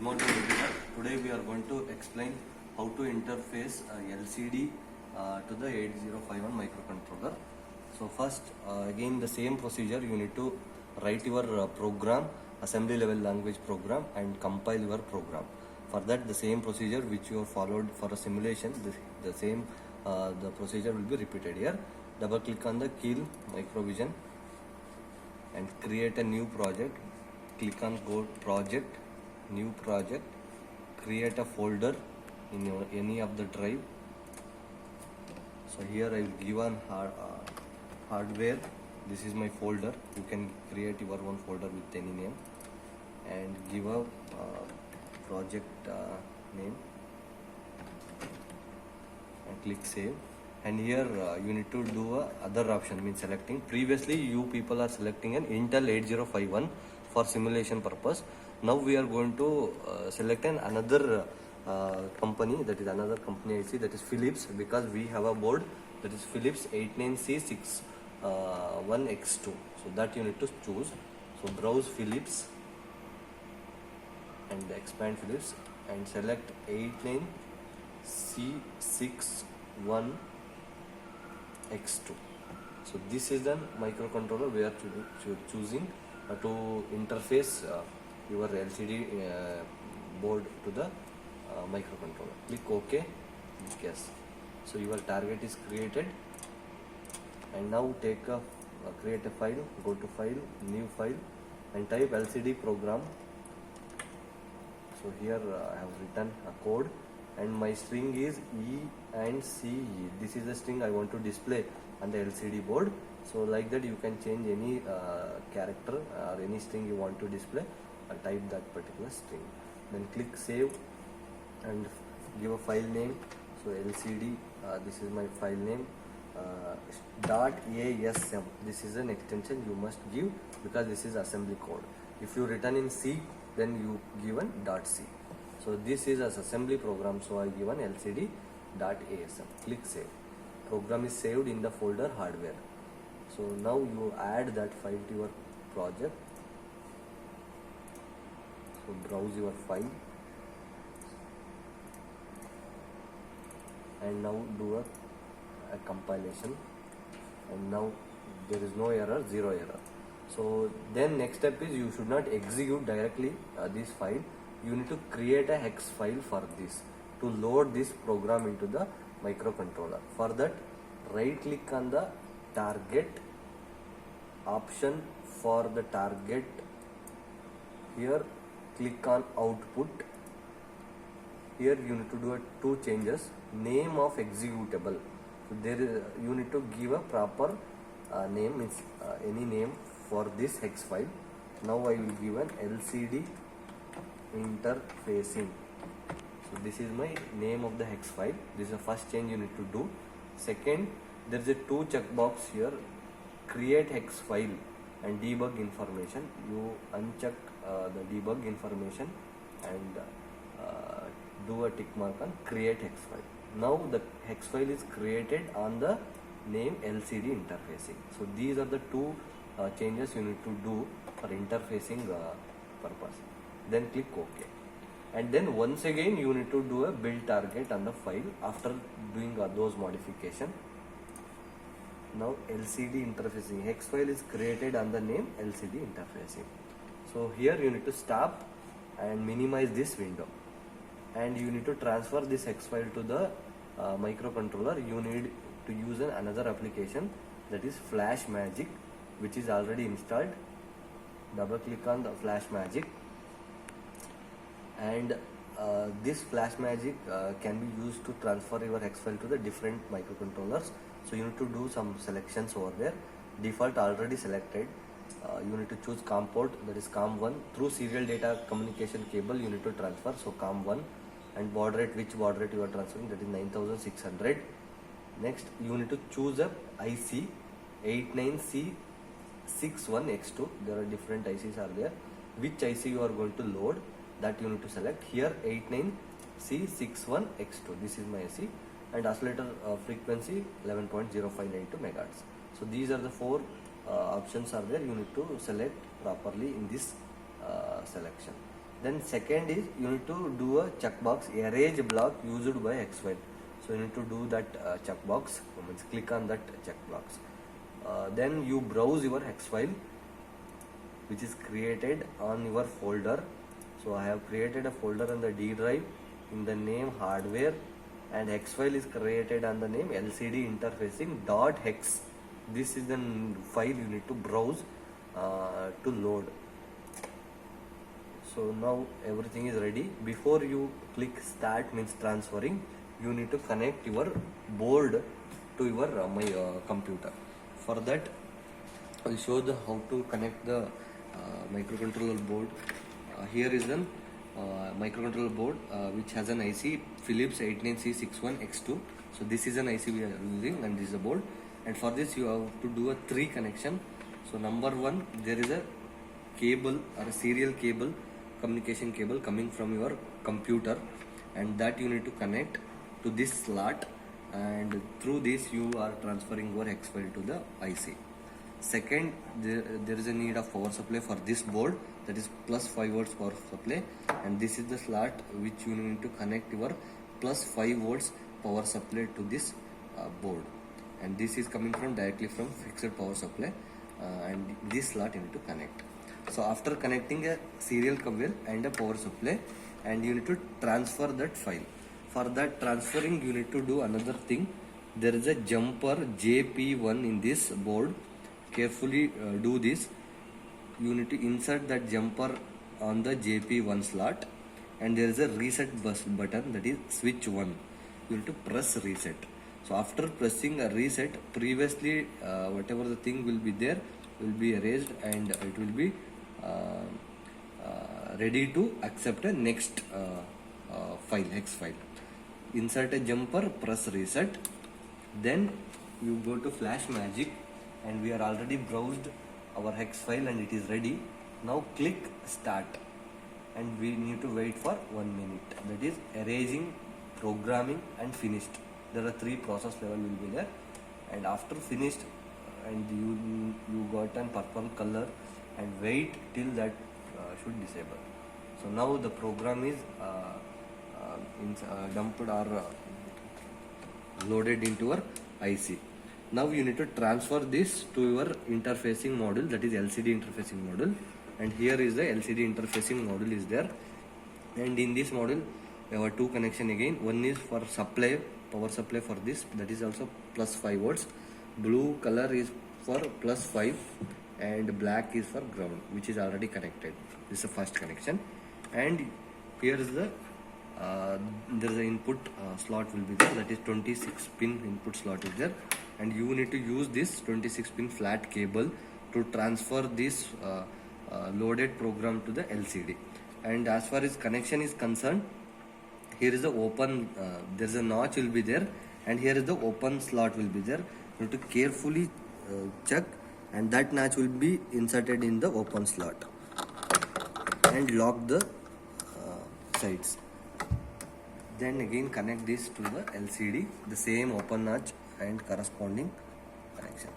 morning everyone. Today we are going to explain how to interface LCD to the 8051 microcontroller. So first again the same procedure, you need to write your program, assembly level language program, and compile your program. For that the same procedure which you have followed for a simulation, the same the procedure will be repeated here. Double click on the Keil Microvision and create a new project. Click on go project, new project, create a folder in your any of the drive. So here I will give on hardware. This is my folder. You can create your own folder with any name and give a project name and click save. And here you need to do a other option, means selecting. Previously you people are selecting an Intel 8051 for simulation purpose. Now we are going to select another company, that is another company IC, that is Philips, because we have a board that is Philips 89C61X2. So that you need to choose. So browse Philips and expand Philips and select 89C61X2. So this is the microcontroller we are choosing to interface your LCD board to the microcontroller. Click OK. Yes. So your target is created. And now take a create a file. Go to File, New File, and type LCD program. So here I have written a code, and my string is E and C. This is the string I want to display on the LCD board. So like that you can change any character or any string you want to display, type that particular string. Then click save and give a file name. So LCD, this is my file name, .asm. This is an extension you must give because this is assembly code. If you written in C, then you given .c. So this is as assembly program, so I given LCD.asm. Click save. Program is saved in the folder hardware. So now you add that file to your project. So browse your file and now do a compilation, and now there is no error, zero error. So then next step is you should not execute directly this file. You need to create a hex file for this to load this program into the microcontroller. For that, right click on the target option. For the target, here click on output. Here you need to do two changes. Name of executable. So there is, you need to give a proper name, means any name for this hex file. Now I will give an LCD interfacing. So this is my name of the hex file. This is the first change you need to do. Second, there is a two checkbox here, create hex file and debug information. You uncheck the debug information and do a tick mark on create hex file. Now the hex file is created on the name LCD interfacing. So these are the two changes you need to do for interfacing purpose. Then click OK. And then once again you need to do a build target on the file after doing those modification. Now LCD interfacing hex file is created on the name LCD interfacing. So here you need to stop and minimize this window, and you need to transfer this hex file to the microcontroller. You need to use another application, that is Flash Magic, which is already installed. Double click on the Flash Magic, and this Flash Magic can be used to transfer your hex file to the different microcontrollers. So you need to do some selections over there. Default already selected. You need to choose COM port, that is COM1. Through serial data communication cable you need to transfer, so COM1. And baud rate, which baud rate you are transferring, that is 9600. Next you need to choose a IC 89C61X2. There are different ICs are there. Which IC you are going to load, that you need to select. Here 89C61X2, this is my IC, and oscillator frequency 11.0592 MHz. So these are the four options are there. You need to select properly in this selection. Then second is you need to do a checkbox arrange block used by hex file. So you need to do that checkbox. Means click on that checkbox. Then you browse your hex file which is created on your folder. So I have created a folder on the D drive in the name hardware, and hex file is created on the name LCD interfacing dot hex. This is the file you need to browse to load. So now everything is ready. Before you click start, means transferring, you need to connect your board to your computer. For that, I'll show the how to connect the microcontroller board. Here is the microcontroller board which has an IC Philips 89C61X2. So this is an IC we are using, and this is a board. And for this you have to do a 3 connection. So number 1, there is a cable or a serial cable, communication cable coming from your computer, and that you need to connect to this slot, and through this you are transferring your hex file to the IC. Second, there is a need of power supply for this board, that is plus 5 volts power supply, and this is the slot which you need to connect your plus 5 volts power supply to this board, and this is coming from directly from fixed power supply, and this slot you need to connect. So after connecting a serial coil and a power supply, and you need to transfer that file. For that transferring you need to do another thing. There is a jumper JP1 in this board. Carefully do this. You need to insert that jumper on the JP1 slot, and there is a reset button, that is switch 1. You need to press reset. So after pressing a reset, previously whatever the thing will be there will be erased, and it will be ready to accept a next file, hex file. Insert a jumper, press reset, then you go to FlashMagick, and we are already browsed our hex file and it is ready. Now click start, and we need to wait for 1 minute. That is erasing, programming and finished. There are 3 process level will be there, and after finished and you got an purple color, and wait till that should disable. So now the program is dumped or loaded into our IC. Now you need to transfer this to your interfacing module, that is LCD interfacing module, and here is the LCD interfacing module is there. And in this module we have 2 connection again. One is for supply, power supply for this, that is also plus 5 volts. Blue color is for plus 5 and black is for ground, which is already connected. This is the first connection, and here is the there is an input slot will be there, that is 26 pin input slot is there, and you need to use this 26 pin flat cable to transfer this loaded program to the LCD. And as far as connection is concerned, here is the open, there is a notch will be there, and here is the open slot will be there. You have to carefully check, and that notch will be inserted in the open slot, and lock the sides. Then again connect this to the LCD, the same open notch and corresponding connection.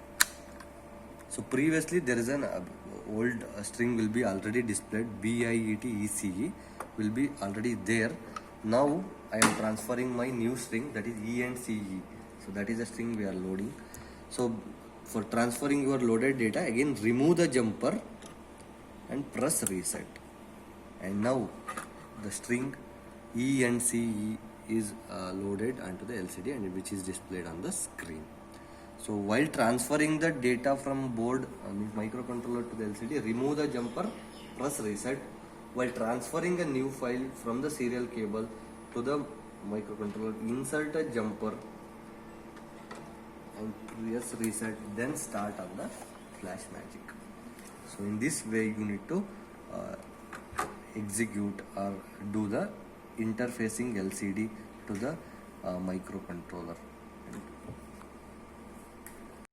So previously there is an old string will be already displayed, BIET will be already there. Now I am transferring my new string, that is E and CE. So that is the string we are loading. So for transferring your loaded data, again remove the jumper and press reset, and now the string E and CE is loaded onto the LCD, and which is displayed on the screen. So while transferring the data from board microcontroller to the LCD, remove the jumper, press reset. While transferring a new file from the serial cable to the microcontroller, insert a jumper and press reset, then start on the FlashMagick. So in this way you need to execute or do the interfacing LCD to the microcontroller.